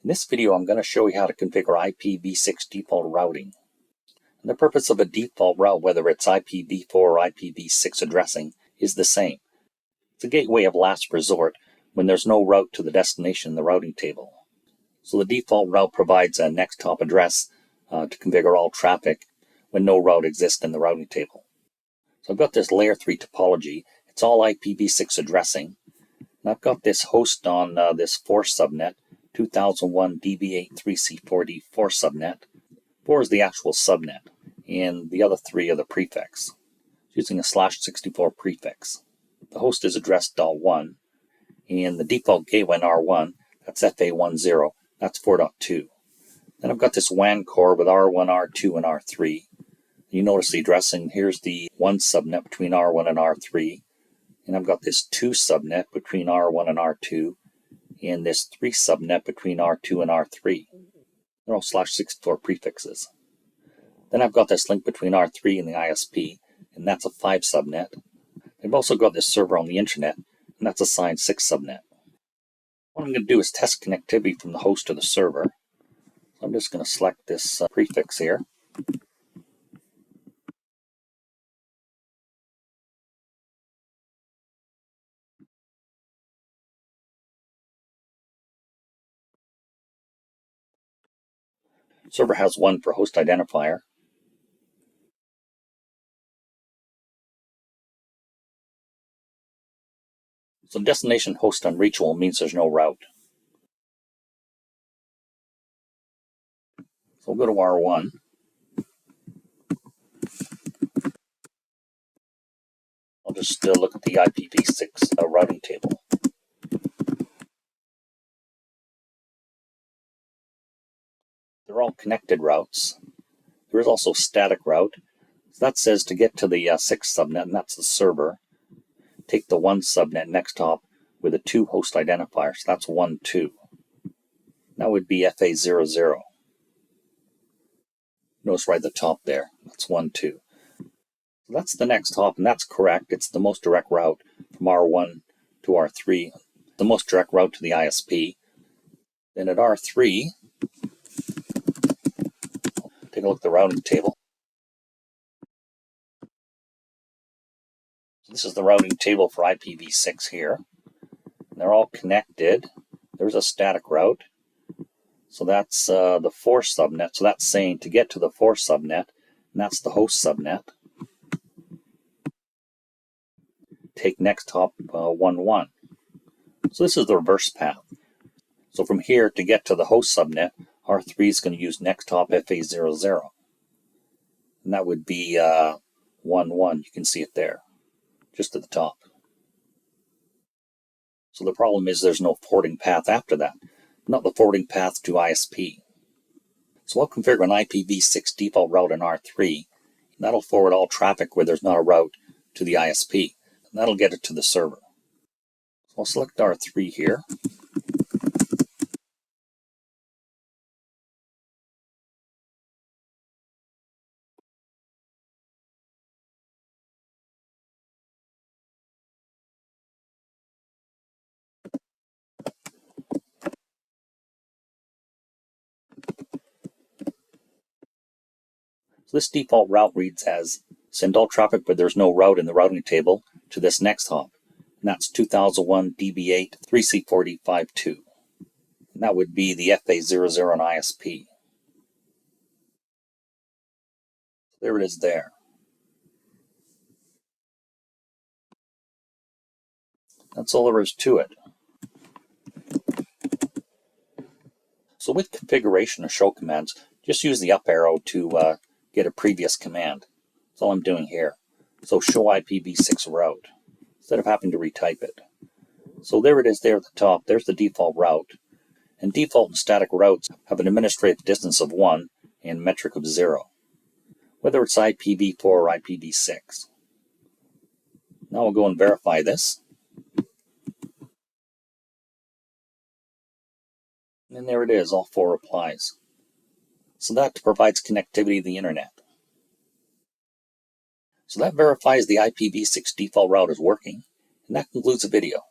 In this video, I'm going to show you how to configure IPv6 default routing. And the purpose of a default route, whether it's IPv4 or IPv6 addressing, is the same. It's a gateway of last resort when there's no route to the destination in the routing table. So the default route provides a next hop address to configure all traffic when no route exists in the routing table. So I've got this layer 3 topology. It's all IPv6 addressing. And I've got this host on this 4 subnet, 2001 DB8 3C40 4 subnet. 4 is the actual subnet, and the other 3 are the prefix, using a /64 prefix. The host is addressed .1, and the default gateway in R1, that's FA10, that's 4.2. Then I've got this WAN core with R1, R2, and R3. You notice the addressing, here's the 1 subnet between R1 and R3, and I've got this 2 subnet between R1 and R2, and this 3 subnet between R2 and R3. They're all /64 prefixes. Then I've got this link between R3 and the ISP, and that's a 5 subnet. I've also got this server on the internet, and that's assigned 6 subnet. What I'm going to do is test connectivity from the host to the server. So I'm just going to select this prefix here. Server has 1 for host identifier. So destination host unreachable means there's no route. So we'll go to R1. I'll just look at the IPv6 routing table. They're all connected routes. There is also static route. So that says to get to the 6 subnet, and that's the server, take the 1 subnet next hop with a 2 host identifier. So that's 1, 2. That would be FA00. Notice right at the top there, that's 1, 2. So that's the next hop, and that's correct. It's the most direct route from R1 to R3, the most direct route to the ISP. Then at R3, take a look at the routing table. So this is the routing table for IPv6 here. And they're all connected. There's a static route. So that's the 4 subnet. So that's saying to get to the 4 subnet, and that's the host subnet. Take next hop 1, 1. So this is the reverse path. So from here to get to the host subnet, R3 is going to use next hop FA00. And that would be 1, 1. You can see it there, just at the top. So the problem is there's no forwarding path after that, not the forwarding path to ISP. So I'll configure an IPv6 default route in R3. And that'll forward all traffic where there's not a route to the ISP. And that'll get it to the server. So I'll select R3 here. So this default route reads as send all traffic where there's no route in the routing table to this next hop. And that's 2001 DB8 3C40 52. And that would be the FA00 on ISP. There it is there. That's all there is to it. So with configuration or show commands, just use the up arrow to get a previous command. That's all I'm doing here. So show IPv6 route, instead of having to retype it. So there it is there at the top. There's the default route. And default and static routes have an administrative distance of 1 and metric of 0, whether it's IPv4 or IPv6. Now we'll go and verify this. And there it is, all 4 replies. So that provides connectivity to the internet. So that verifies the IPv6 default route is working, and that concludes the video.